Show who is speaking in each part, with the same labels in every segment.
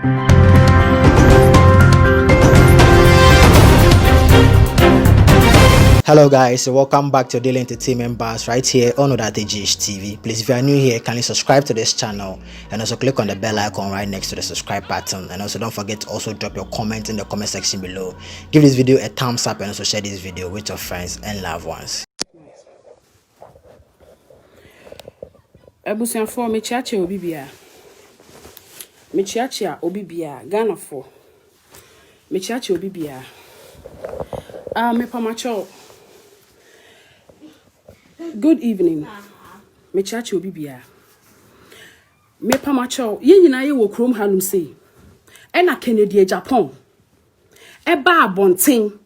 Speaker 1: Hello guys, welcome back to Daily Entertainment Bars right here on GH TV. Please, if you are new here, kindly subscribe to this channel and also click on the bell icon right next to the subscribe button. And also don't forget to also drop your comment in the comment section below. Give this video a thumbs up and also share this video with your friends and loved ones.
Speaker 2: Ebusian for me chiachi obibia. Me chiachi obibia Ghana for. Me chiachi obibia. Me pamacho. Good evening. Me chiachi obibia. Me pamacho. Ye nyina ye wo krom hanum sei. E na Kennedy Agyapong. E ba abonten.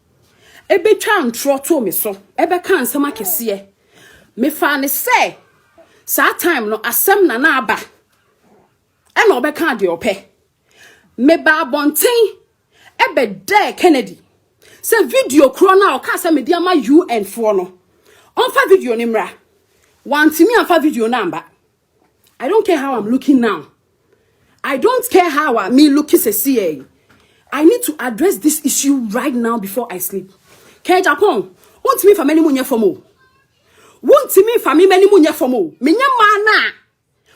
Speaker 2: E betwa ntro to me so. E be kan nsem akese. Me fa ne say sa time no asem na na aba e na obeka de ope me ba bonten e be de Kennedy se video kro na o ka se me dia ma UN for no on fa video ni mra want me on fa video number. I don't care how I'm looking now. I don't care how me looking se see. I need to address this issue right now before I sleep. Kennedy Agyapong want me for many munya for more. Won't me for me many munya for mo. Minya mana.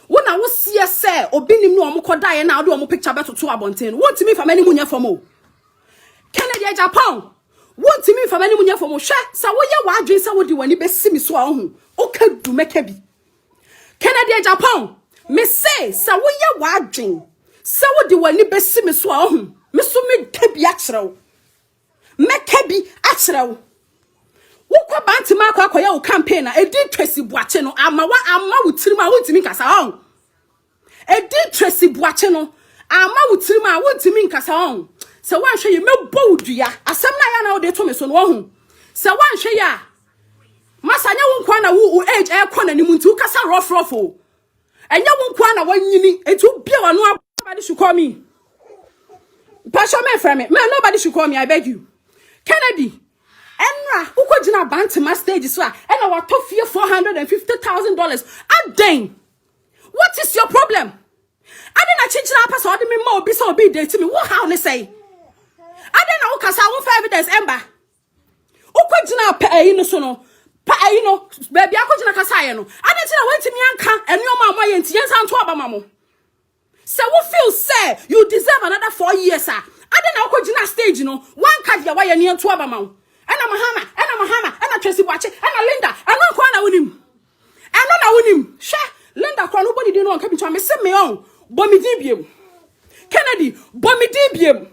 Speaker 2: When I was see say obi nim no omo die na do omo picture beto to abonten. Won't me for many munya for mo. Kennedy Agyapong. Won't me for many munya for mo. Sha sa wo ye wadwen sa wo di wani be si mi so ahun. O ka du meka bi. Kennedy Agyapong. Me say sa wo ye wadwen. Sa wo di wani be si mi so ahun. Me so me kebi akyerɛw. Meka bi akyerɛw. Wukwa banti makwa akoya u campaign na edi Tracey buache no ama wutirima wuntimi nkasa on. Edi Tracey buache no ama wutirima wuntimi nkasa on. Se wanhwe ye mebo udua asem na ya na wo de to me so no ho. Se wanhwe ya masanya wo nkwa na wo age e kɔ na nimu nti ukasa rough o. Enya wo nkwa na wanyini etu bia wano nobody should call me. Pastor me frame me nobody should call me, I beg you. Kennedy Enra, uko jina bantima stage so and our top fear $450,000. And then, what is your problem? I didn't change up as order me more be so be to me. What how they say? I didn't know cause I want evidence ember. Uko jina no sono. Baby, I could jina kasaya no. I didn't wait to me and your mama and yes and to mamo. So what feel say you deserve another 4 years, sir. I didn't know jina stage, one card your way near to abamau. And Tracey watch it, and Linda, I know Kwana with him. I know with him. Sha, Linda, nobody didn't know coming to me. Send me on. Bomidibium. Kennedy, Bomidibium.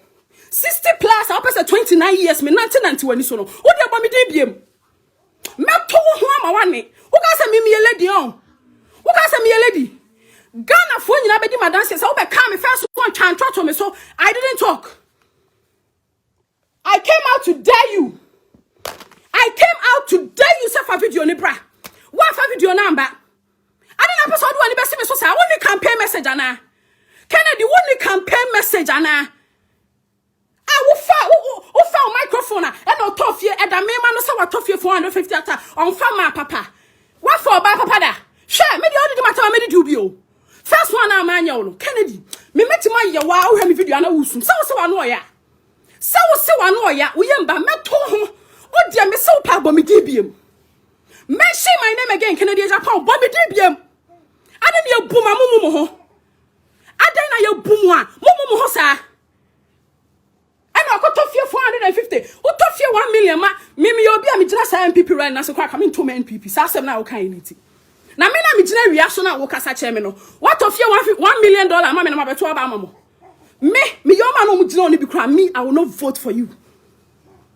Speaker 2: 60 plus, I'll pass 29 years, me 1991 so no. What your Bomidibium? Meto who am one. Who can me a lady on? Who can me a lady? Ghana phone you abedi my dancers. I will come first one time talk to me, so I didn't talk. I came out to dare you. I came out to dare you for video libra. What for video number? I didn't episode one the best me so say I want the campaign message ana. Kennedy want the campaign message ana. I will found microphone and no tough here and the me man no say what tough here 450 on farm papa. What for ba papa da? Share me the other matter me do bio. First one na man yo Kennedy. Me meti my ya wa wo me video ana wusum. So no ya. So no ya. We yamba meto ho. Oh dear, me so pa Bomidibium. Mention my name again, Kennedy Agyapong, Bomidibium. I didn't your boom, mumu. I didn't your boom, mumu, sir. And I got off here 450. What off here 1 million, ma? Mimi, you'll be a midnight MPP right now, so I come in 2 MPP. So I'm now kind of it. Now, me, I'm a reaction. I walk as a chairman. What off here $1 million, mamma, and I'm about to Obama. Me, your man won't only be crying me. I will not vote for you.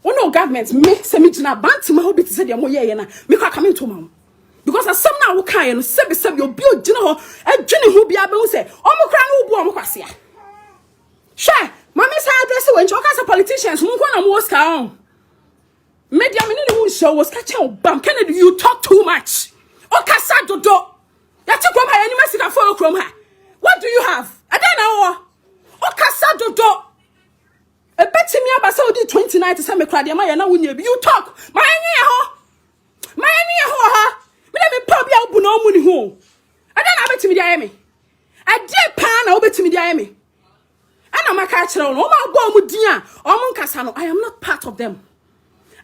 Speaker 2: Oh no, government me say me jina banti ma hobi say dey mo ye na me kwa come to mam because asem na wo kan no se your bill jina ho adwene ho bia be hu say omo kra no bu omo kwase a sha mama say address when you say politicians mo kwa na mo ska on media me no show was catch bam Kennedy you talk too much o kasa dodo ya ti krom ha anima sika for krom ha what do you have I don't know o kasa dodo a bet me about Saudi 29 to some crowd, you talk. My ho, let me pop your buno money home. I don't have it to me, the enemy. I did pan over to me, the enemy. And maka kyerɛ no oma go mu din a omo nkasa no I am not part of them.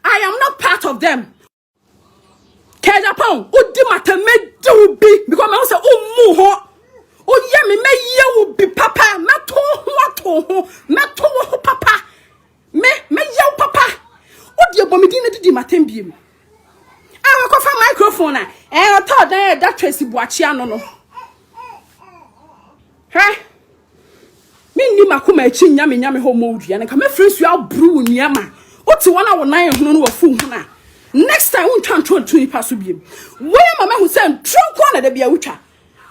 Speaker 2: I am not part of them. Agyapong udi matamedi ubi because me say umu ho. Oye me ye ubi papa meto ho papa. Me ye papa. Odi ebomidi na didi matambiem. I will cover microphone and I thought that Tracey Boachiano no. Hey, me ni makuma echi nyame homo dua na kama fresh you brew niama. Oti one hour 9 hono no wafu hona. Next time we try to pass biem. Where mama who said trunk one de bia ucha.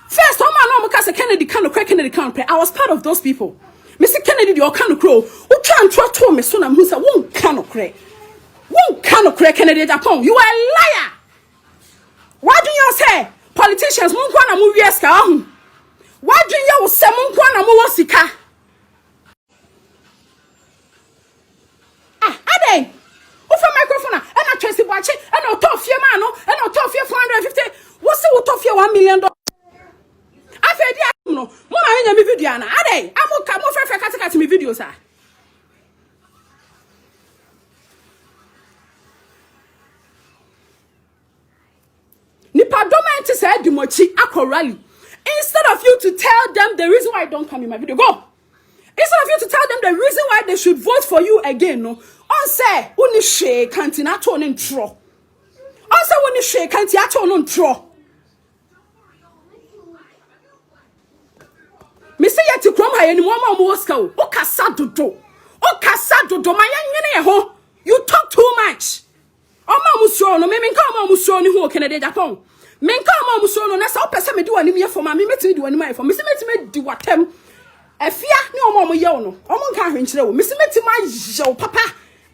Speaker 2: First o man no mka Kennedy can Kennedy can I was part of those people. Mr. Kennedy the can crow. U try and to me so na who say won can cray. Won can cray Kennedy Agyapong. You are a liar. Why do you say politicians mun kwa na mu wieska ahu? Why do you say mun kwa na mu wasika? Ade. Ofa microphone and na Tracey Boachi and o tofie man no and o tofie 450. What say o tofie $1 million? Afedi am no. Mo ma nya me video na. Ade. Amuka mo fefe kata me video sa. Said Dimochi Ako rally. Instead of you to tell them the reason why I don't come in my video, go. Instead of you to tell them the reason why they should vote for you again, no. On say, uni she can't not on in tro. On say, uni she can't yet on tro. Missy yet to come high any more Moscow. O casado do. O casado do. My young ho. You talk too much. O mamusro no, me come mamusro ni who Kennedy Agyapong. Men come on so no na sa opese me do ani me for ma me metimi do ani ma for me se metimi di watem afia ne omo ye wo no omo nka hwenkyere wo me se metimi aje papa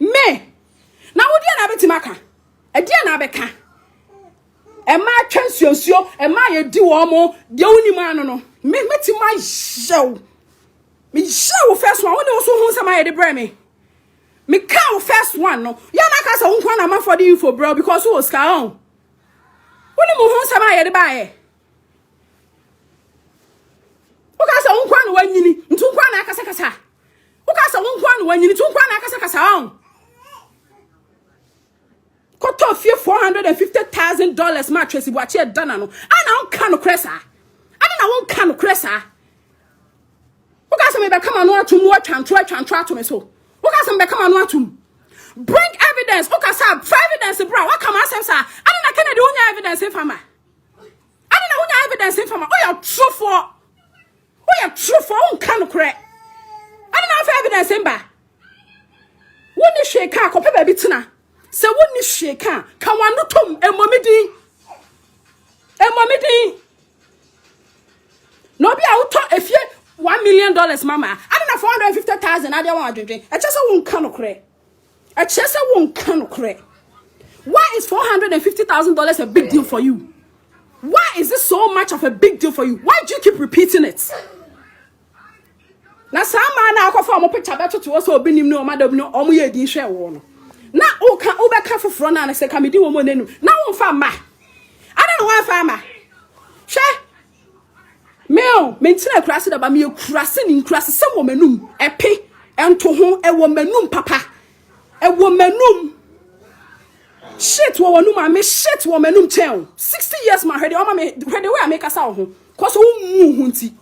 Speaker 2: me na wo dia na betima aka e dia na beka e ma twansuosuo e ma ye di wo mo dia woni ma no me metimi aje wo me je wo first one wo ne wo so hu sama ye de bre me ka wo first one no ya na ka sa wo kwa na ma for the info bro because wo ska on Woni mo hu sama ye de baaye. O ka sa wonkwa no wanyini, ntu nkwa na akasa. O ka sa wonkwa no wanyini, ntu nkwa na akasa on. Koto fie $450,000 ma Tracey Boachi dana no. Ana on ka no kresa. Ana na won ka no kresa. O ka sa me be kama no atum wo twantwa to me so. O ka sa me be kama no atum. Bring evidence. Okay, sir. Evidence, bro. What come on, sir? I don't Kennedy unya evidence in fama. I don't know unya evidence in fama. Oh, you're true for. Oh, you're true for. Oh, can correct. I don't have evidence in ba. When you shake car, copy baby tina. So when you shake car, come on, no tum, and mommy no be out if you $1 million, mama. I don't have 450,000. I don't want to drink. I just won't can correct. A chesa won't can correct. Why is $450,000 a big deal for you? Why is this so much of a big deal for you? Why do you keep repeating it? Now, some man now go for a picture better to us or be no madam no or me a share one. Now, oh, can over careful front and I say, come do one then. Now, on farmer. I don't know why farmer. Share. Mel, maintain a class about me, crossing in class, some woman, a pay, and to whom a woman, papa. A womanum shit womanum me shit womanum chen 60 years man hwede o ma me hwede we ameka ho cause wo mu hunti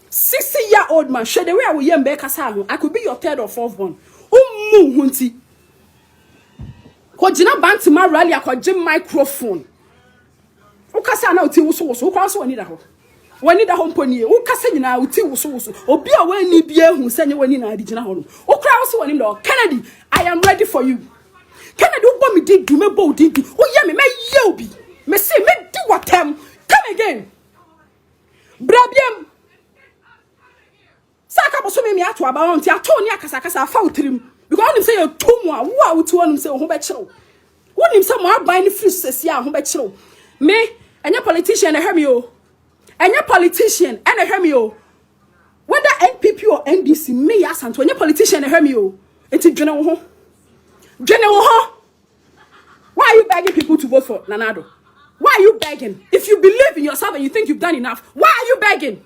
Speaker 2: 60-year-old man hwede we a wo yem be kasa ho I could be your third or fourth one wo mu hunti ko gina bantima rally akogye microphone wo kasa na oti wo so wo kwa so wani da ho mponi wo kasa nyina oti wo so obi a wani bia hu senye wani na adi gina ho no wo kra wo so wani do Kennedy I am ready for you. Kennedy, what me did do me bow did do? Oh, yeah, me yobi. Me say, me do what them. Come again. Brabiam. Saka boso me atu about until I told you kasa found him. Because him say you two more. Wow, to him say home betro. When him some more buying fruit says ya home betro. Me and your politician and hear me oh. And your politician and hear me oh. Whether NPP or NDC, me yes and your politician and hear me oh. It's a general ho. Why are you begging people to vote for Nanado? Why are you begging? If you believe in yourself and you think you've done enough, why are you begging?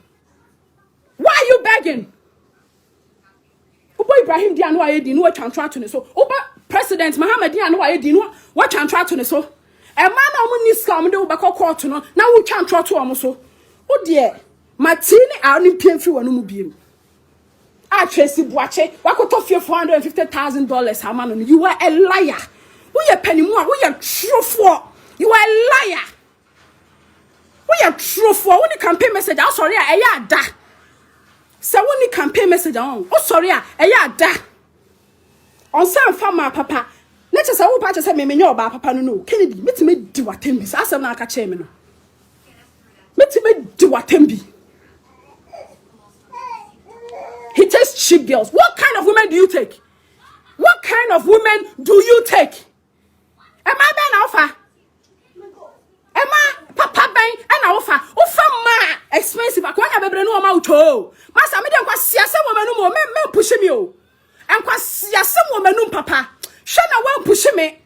Speaker 2: Why are you begging? Ibrahim Dia no ayedi no atwa to ne so. Oba President Muhammad Dia no ayedi no what atwa to ne so. E man na omo ni ska omo de wo beko court no na wo twa to omo so. Wo de Martini a oni piemfi wonu mu biem. A Tracey Buache wakoto fie $450,000 amano. You are a liar. Who ye penimu a wo ye trofo. You are a liar. Who ye trofo. Wo ni campaign message a sorry a eya da. Se wo ni campaign message on. Oh sorry a eya da. On san fama papa. Na che se wo pa che se me menyo ba papa no Kennedy metime di watem bi. Sa asem na aka che me no. Metime di watem bi. He takes cheap girls. What kind of women do you take? What kind of women do you take? Am I ben alpha? Am I papa ben and alpha? Ofa ma expensive. Akwanya bebre no ma uto. Master me dem kwa siase woman no me push me o. En kwa siase woman no papa. Hwe na wan push me.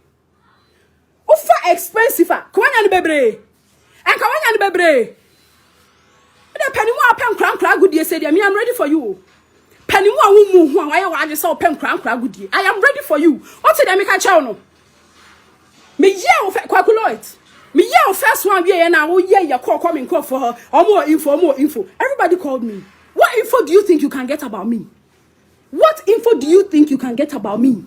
Speaker 2: Ofa expensive. Kwanya no bebre. En kwanya no bebre. The penny mo apem kran agudie say me I'm ready for you. Penny mo awu mu ho aye wa age say opem kran agudie. I am ready for you. What did me ka chew no? Me ye o calculate. Me ye o first one we na wo ye ye call coming call for her. More info. Everybody called me. What info do you think you can get about me? What info do you think you can get about me?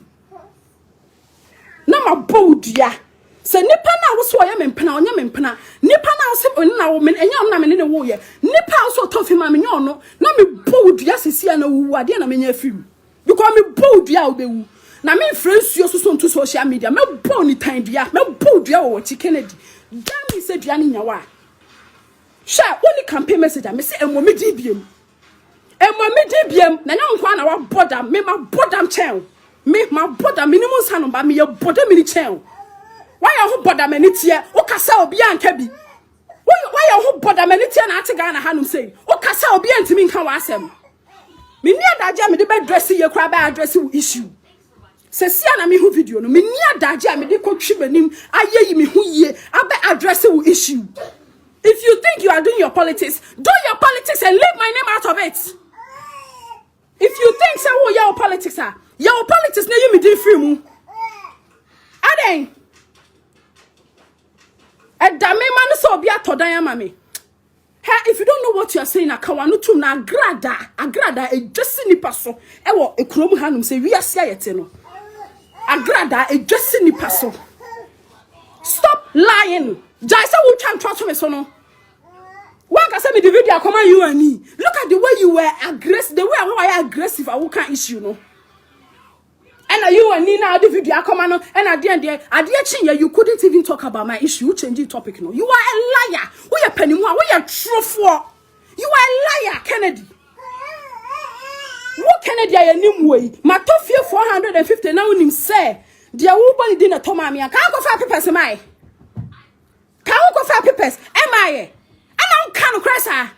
Speaker 2: Na ma bodia. Se nipa na wo so ya mempena onya mempena nipa na se oni na wo men enya na me ne wo ye nipa so tofi ma me nyo no na me bowdua sesia na wu ade na me nya firu because me bowdua wo bewu na me friendsuo so nto social media me bow ni tan dua me bowdua wo chi Kennedy dan me se dua ni nya wa sha oni campaign message me se emo me di biem na nya nkwa na wa boda me ma bodam chen me ma boda minimum sanu ba me ye boda mini chen. Why you bother many tear? O kasa obi anka bi. Why you bother many tear na ate Ghana hanum say? O kasa obi antimi nka wa asem. Me ni adaje me de be dress ye kra ba address issue. Se sia na me hu video no me ni adaje me de kotwi manim aye yi me hu ye abe address issue. If you think you are doing your politics, do your politics and leave my name out of it. If you think say wo your politics are, your politics na you me dey free mu. Aden if you don't know what you are saying, akawanutum na agrada just nipa so ewo ekrom hanum say we asia yete no agrada just nipa so. Stop lying. Jaisa will try and trust me so no. One can say me the video come on you and me. Look at the way you were aggressive, the way I were aggressive I can't issue no. And you and Nina the video come on and at the end there you couldn't even talk about my issue. You change the topic no. You are a liar. We are penny more. We are true for. You are a liar, Kennedy. What Kennedy I name way? My top 450 now him say. Dear woman didn't tell me. Can't go for papers am I? Can't go for papers am I? And can't cry sir.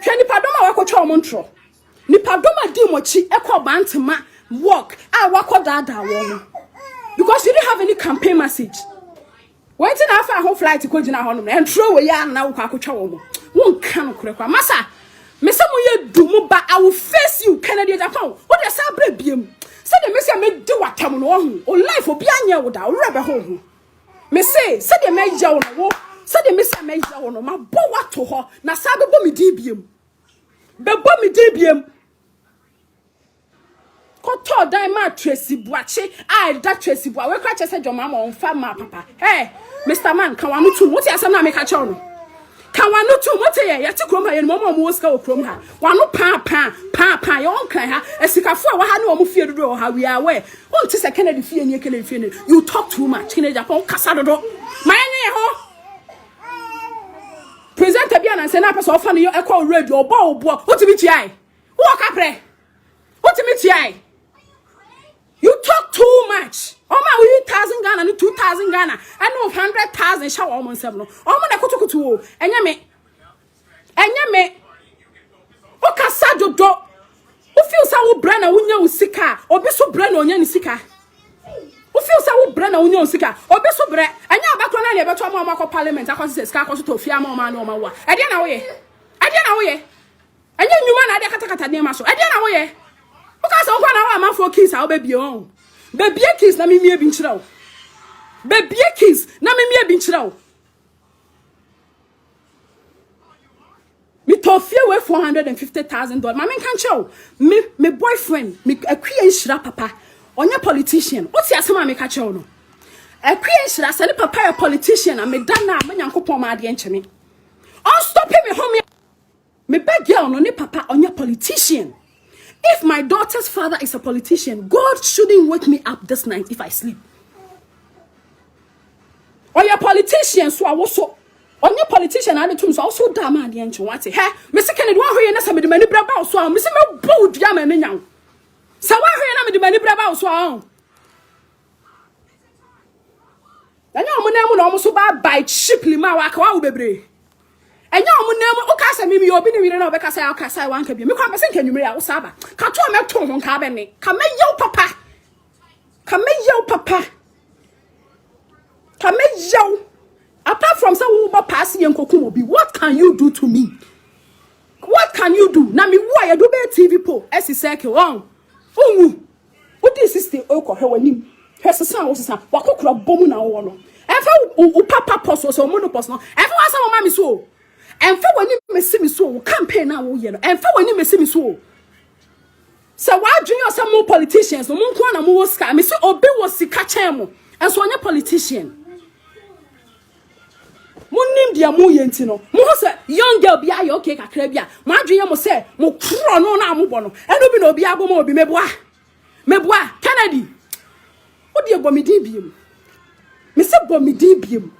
Speaker 2: Can you pardon my work or Montro? Ni pardon my demochi echo bantama. Walk. I walk on that woman. Because you didn't have any campaign message. Wait till after a whole flight to Kojina Honor and throw away now Kakucho. One can correct Massa. Messa Moye do but I will face you, Kennedy Agyapong. What is a baby? Said the Messia may do what time or life will be anya without rubber home. Messay, said the major on a walk, said the Messia major on my bow to her, Nasaga Bommy Debium. Bebomi Debium. Koto diamond Tracey Buache. That Tracey Buache. We catch said your mama on farm papa. Hey, Mr. Man, can one two? What is some make a chono? Can one two? What is ya to come here and mama was go from her? One no pa, your own kind, a sikafu, what had no fear to do how we are aware. What is a Kennedy fear and you can you talk too much. Kennedy Agyapong Casado. My name, present a bian and send up us off on your echo radio or bow. What to be TI? Walk up there. What to be TI? You talk too much. Oh my, we 1,000 Ghana and 2,000 Ghana. I know 100,000 shower almost 7. Oh my, kutu. Enyame. O kasado do. O feel sa brana unya usika. Obi so brana onya nisika. O feel sa brana unya usika. Obi so bre. Anya abakro na le beto ama ko parliament akwase sika akwase to fia ama no ma wa. Ade na wo ye. Anya nyuma na ade katakata ne ma so. Ade na wo ye. Because I'm going to man for kids, I'll be on. Baby kids, na me be nchira. Baby kids, na me be nchira. Me toffee away $450,000. Mama can show me boyfriend, me a queen shira papa. On your politician. What's your sama me catch on? A queen shira send papa a politician and me dana me yanko poma di enchemi. Oh, stop him me home. Me beg girl no ne papa on your politician. If my daughter's father is a politician, God shouldn't wake me up this night if I sleep. Or your politician, so I was so. On your politician, I do so also damn at the end. What? Hey, Mr. Kennedy, one way and some of the many brabba, so I'm missing my boat, yaman and young. So one way and the many brabba, so I know almost by cheaply, my waka, baby. And your name, Ocasa, maybe you're being a because I'll cast I want to be. Because I can you marry Saba. Come to my tone on cabinet. Come in, yo, papa. Come in, yo, papa. Come in, yo. Apart from some Uber passing and Kokumobi, what can you do to me? What can you do? Now, me, why I do be TV po? As he said, oh, what is this the oak or her when you? Her son was a Wakokra bomb now. And for Papa Post was a monopost. And for some mammy so. And for when you see me so, campaign now, and for when you see me so. So why do you some more politicians? No one can more sky. Mr. Obi was the catchamo. And so on your politician. Monim dia mo yentino. Mo say young girl bia ye okay kakra bia. Mo adwenya mo say mo kro no na mo bo no. Eno bi na obi abo mo obi meboa. Meboa Kennedy. Wo de bo me din biem. Me se bo me din biem.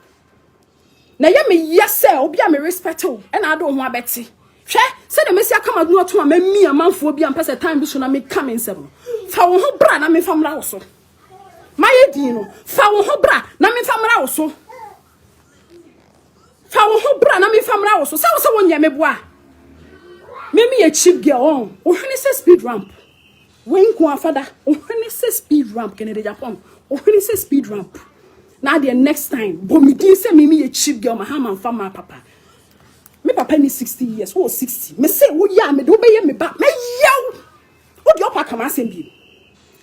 Speaker 2: Na ye me yese obi a me respect o. E na ado ho abeti. Hwe se de me sia kama no to ma mi amanfo obi am pese time bi so na me come nsem. Fa wo ho bra na me famra wo so. Maye din no. Fa wo ho bra na me famra wo so. Fa wo ho bra na me famra wo so. Say wo nya me boa. Me a cheap girl. O hwene say speed ramp. When ko afada. O hwene say speed ramp Kennedy Agyapong. O hwene say speed ramp. Now the next time, but me did say me a cheap girl, my ham and my papa. Me papa ni 60 years, oh 60. Me say, oh yeah, me do be me back. Me yo, what your papa come assembly?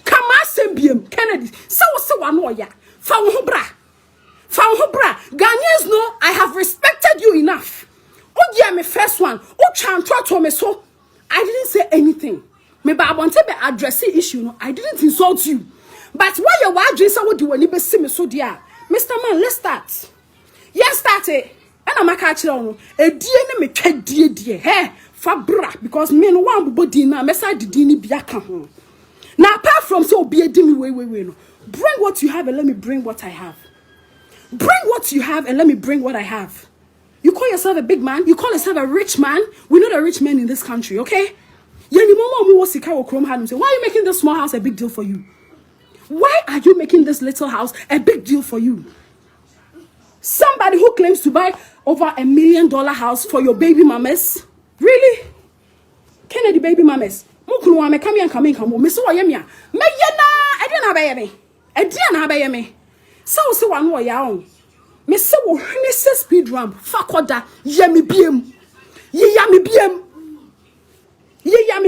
Speaker 2: Come assembly, Kennedy. So one more ya. Found bra. Ghanaians know I have respected you enough. Oh yeah, me first one. Oh chan to me so. I didn't say anything. Me ba want to be addressing issue. No, I didn't insult you. But why you want to say what do when you see me so dear? Mr. Man, let's start. Yes, start it. And I'm a catcher on a DNA me check dear. Hey, Fabra, because men one body now, Messa the Dini Biaka home. Now, apart from so be a dimmy way, no. Bring what you have and let me bring what I have. Bring what you have and let me bring what I have. You call yourself a big man, you call yourself a rich man. We're not a rich man in this country, okay? Why are you making this small house a big deal for you? Why are you making this little house a big deal for you? Somebody who claims to buy over $1 million house for your baby mamas? Really? Kennedy baby mamas? Mukunu ame come me so yemia. Me yena, I didn't have me. So one way yaon. Me so hwene se speed ramp. Fakoda yemi biem. Ye yami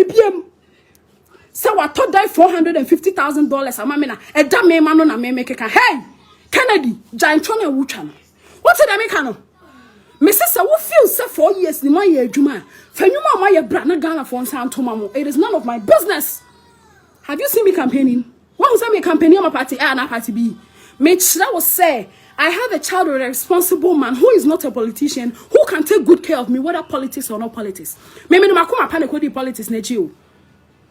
Speaker 2: biem. So I thought that $450,000 amamina e da me mano na me make hey Kennedy giant tron e wucha no what did I make no me say wo feel say 4 years ni man ye adwuma fanyuma ma ye bra na Ghana for nsan to mamo it is none of my business. Have you seen me campaigning? What was me campaigning on my party A and party B? Me chira was say I have a child with a responsible man who is not a politician who can take good care of me whether politics or not politics. Me makoma pa ne kodi politics na chi o.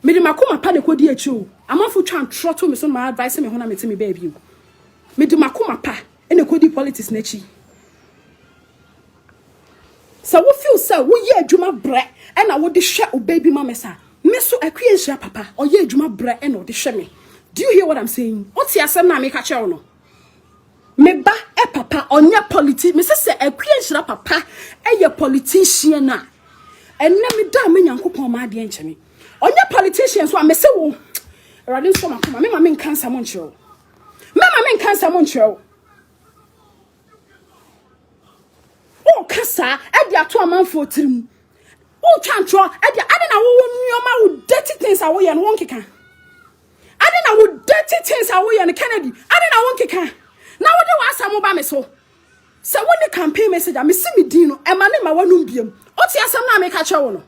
Speaker 2: Me de makoma pa de kodi achi o. Amanfo twa trotto me so my advice me hona me timi baby. Me de makoma pa e ne kodi politics na chi. So wo feel say wo ye adwuma bre e na wo de hwe o baby mama sa. Me so akwienhia papa o ye adwuma bre e na wo de hwe me. Do you hear what I'm saying? Oti asem na me ka che no. Me ba e papa onya politics me se akwienhia papa e ye politician na. Enne me da me nyankopon ma de enche me. Onye politicians so amese wo erade so makoma me ma me nkansa mo nchero me nkansa mo nchero o kasa e dia to amanfo tirim o twantro e dia ade na wo nyoma wo dirty things awo ye no won keka na wo dirty things a wo ye ne Kennedy ade na wo nkeka na wo de wa asam ba me so se wo ne campaign message a me si me din no e ma ne ma wanum biem o ti asam na me ka che wo no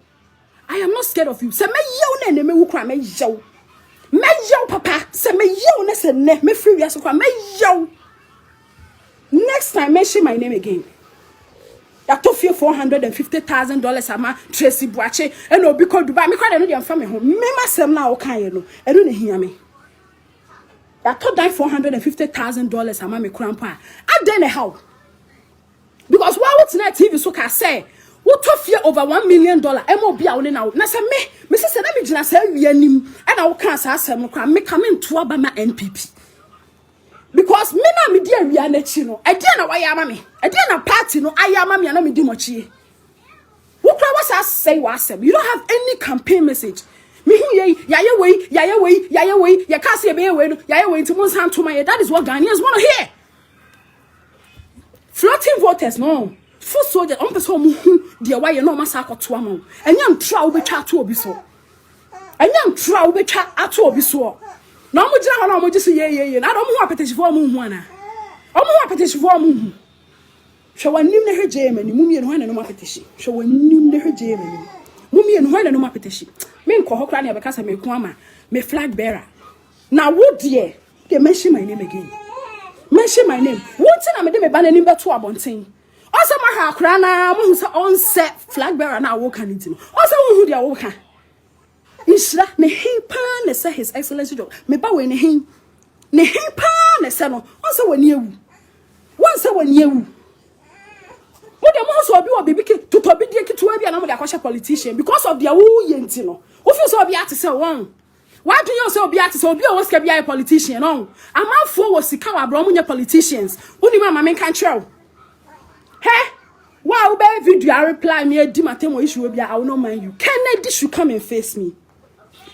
Speaker 2: I am not scared of you se me yew na me wu kra me yew papa se me yew na se ne me free wi aso kra me yew next time mention my name again. Ya to fear $450,000 ama Tracey Boakye and obi ko Dubai me kwade no de amfa me ho me masem na wo kan ye no eno na hia me ya to die $450,000 ama me krampa aden na how because why what na TV so ka say wo to fear over $1 million em obi a wo na say me say na me gina say wi anim e na wo kan sa asem no kwa me ka me nto aba ma NPP. Because me na me dia wi anachi no e dia na wa ya ma me e dia na party no aya ma me na me di mochie wo kra was say wasem you don't have any campaign message me hu ye ya ye ya ka say be we no ya ye we nti mo san to my that is what Ghanaians want to hear. Floating voters no full soldiers on person mu hu dia wa ye no ma sa akoto am enyam tra wo betwa to obi so enyam tra wo betwa ato obi so no mo jira ho na mo jisi ye na do mo hu apetition for mo hu ana o mo hu apetition for mo hu hwe wanim na hweje mani mu mie no ho na no apetition hwe wanim na hweje mani mu mie no ho na no apetition me nko ho kra na be kasa me ku ama me flag bearer na wo de they mention my name again mention my name what na me de me ba na nim beto abonten ose ma ha kra na mo hu se on set flag bearer na wo kan ntino ose wo hu de wo kan Ishra ne himpa ne say his excellency job me ba we ne himpa ne say no once wani ewu once wani ewu mo de mo so obi bibi ki to bi die ki to abi na mo de akwasha politician because of their who yenti no wo feel so obi ati say one why do you say obi ati say obi o was be a politician no amanfo wo sika wa bro mo nya politicians uni ma me kan trell he wow be video I reply me di matemo issue obi I will not mind you Kennedy should come and face me.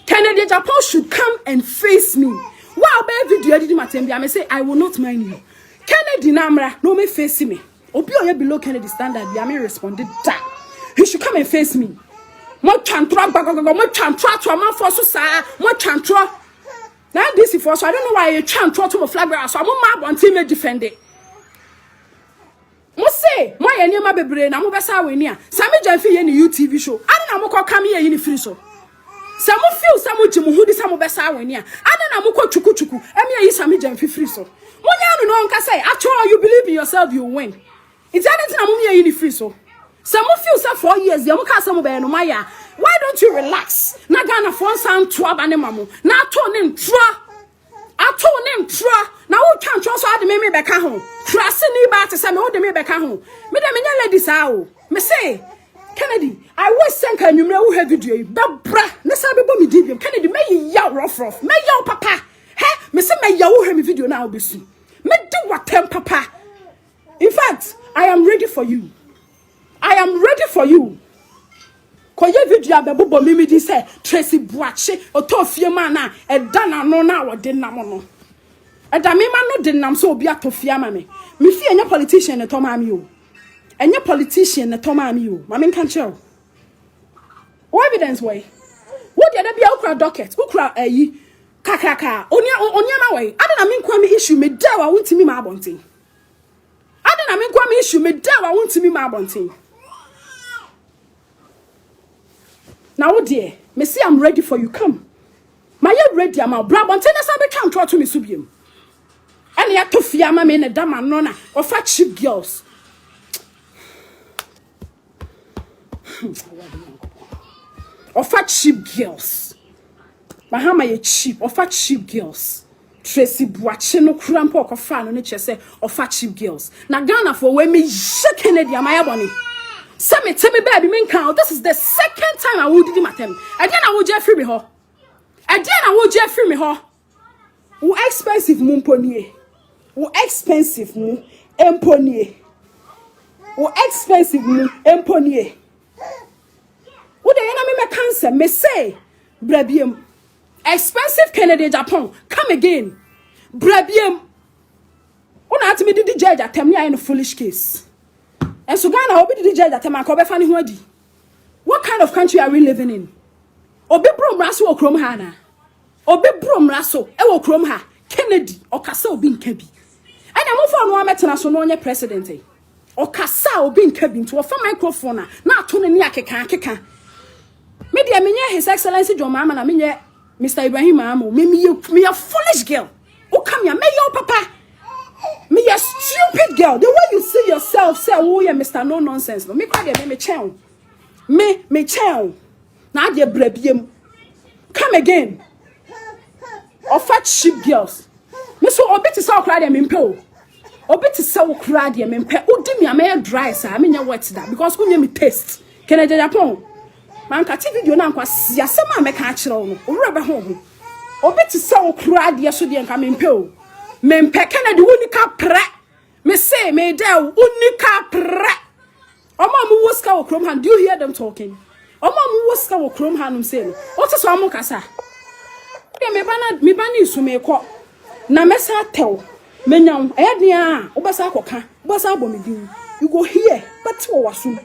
Speaker 2: Kennedy Agyapong should come and face me. Wow, baby, video did matembi. I say I will not mind you. Kennedy Namra, no me face me. Obi oye below Kennedy standard. I may responded that he should come and face me. Mo chantra bagago, mo chantra to a man for so sa, mo chantra. Now this is for so I don't know why you chantra to my flag bearer. So I'm mad on team defend it. Mo say, mo ye niema bebre na mo besa we ni a. Sami Janfi ye ni UTV show. Ana na mo ko come here ni free so. Some feel some jimu hu di some besa we ni a. Ana na mo ko chuku. Emi ayi Sami Janfi free so. Mo nya no nka say, actually you believe in yourself you win. It's anything na mo me ayi ni free so. Some feel some 4 years dey mo ka some be no maya. Why don't you relax? Na Ghana for sound to abane mamo. Na to ne ntra. Ato ne ntra. Na wo twa ntra so ade me beka ho. Krase ni ba te say me wo de me beka ho. Me de me nya ladies a o. Me say Kennedy, I was send can you know have video babra na sabe bo me dibium Kennedy me ya rough me ya papa he me say me ya wo have me video na obesu me do watem papa. In fact, I am ready for you. I am ready for you. Koye video abebo me di say Tracey Boakye otofie ma na e dana no na wo de nam no. E da me ma no de nam so obi atofie ma me. Me fie nya politician ne to ma me o. Enye politician na toma mi o ma men kan chew what evidence way what dey bia ukra docket ukra ayi kakaka onia ma way ade na men kwa me issue me da wa wontimi ma abonten ade na men kwa me issue me da wa wontimi ma abonten now dear me say I'm ready for you come my you ready am bra abonten na sa be twa ntro to me so biem ene ya tofia ma me ne da ma no na ofa cheap girls. Offer cheap girls. Mahama ye cheap. Offer cheap girls. Tracey Boakye no krampo okofa no ne chese offer cheap girls. Na Ghana for we me Kennedy amaya boni. Say me tell me baby men count. This is the second time I would do matem. Again I would Jeffrey me ho. Again I would Jeffrey me ho. Wo expensive mu mponie. Wo expensive mu emponie. Wo expensive mu emponie. Wo de na me cancer me say brabiem expensive Kennedy Agyapong come again brabiem una ati me didi judge atem ni ayi no foolish case and so Ghana obi didi judge atem akobe fa ni ho adi. What kind of country are we living in? Obi bro mraso okrom ha na obi bromra so e wo krom ha Kennedy okasa obi nka bi ana mo fa no ametena so no onye president okasa obi nka bi nti wo fa microphone na ato ne ni akeka me dia menye his excellency John Mahama na menye Mr. Ibrahim Mahama me a foolish girl o come here me your papa me a stupid girl the way you see yourself say oh yeah Mr. No nonsense no me kwa de me chen me chen na de brabiem come again of fat cheap girls me so obi ti say okra de me mpe o obi ti say okra de me mpe o di me am dry sir me nya wet that because kunya me taste Kennedy Agyapong man ka ti video na nkwa sia se ma me ka kire no owura be ho obi ti say okra de so de nka me mpe o me mpe Kennedy unika pre me say me de unika pre omo mu woska wo krom han do you hear them talking omo mu woska wo krom hanum say no o ti so amu kasa me bana isu me ko na mesa tew menyam ayadea obasa akoka obasa abomidin you go here but wo wasu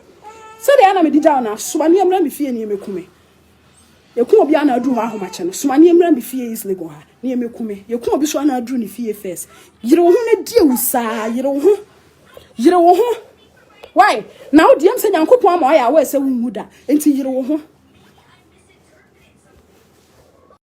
Speaker 2: so dey na me dija na sumani emra me fie ne mekume yekun obi ana adu ha homache no sumani emra me fie is lego ha ne mekume yekun obi so ana adu ne fie first yire wo ho na die wusa yire wo ho why now dem say nyankopon ama ya we se wu da enti yire wo ho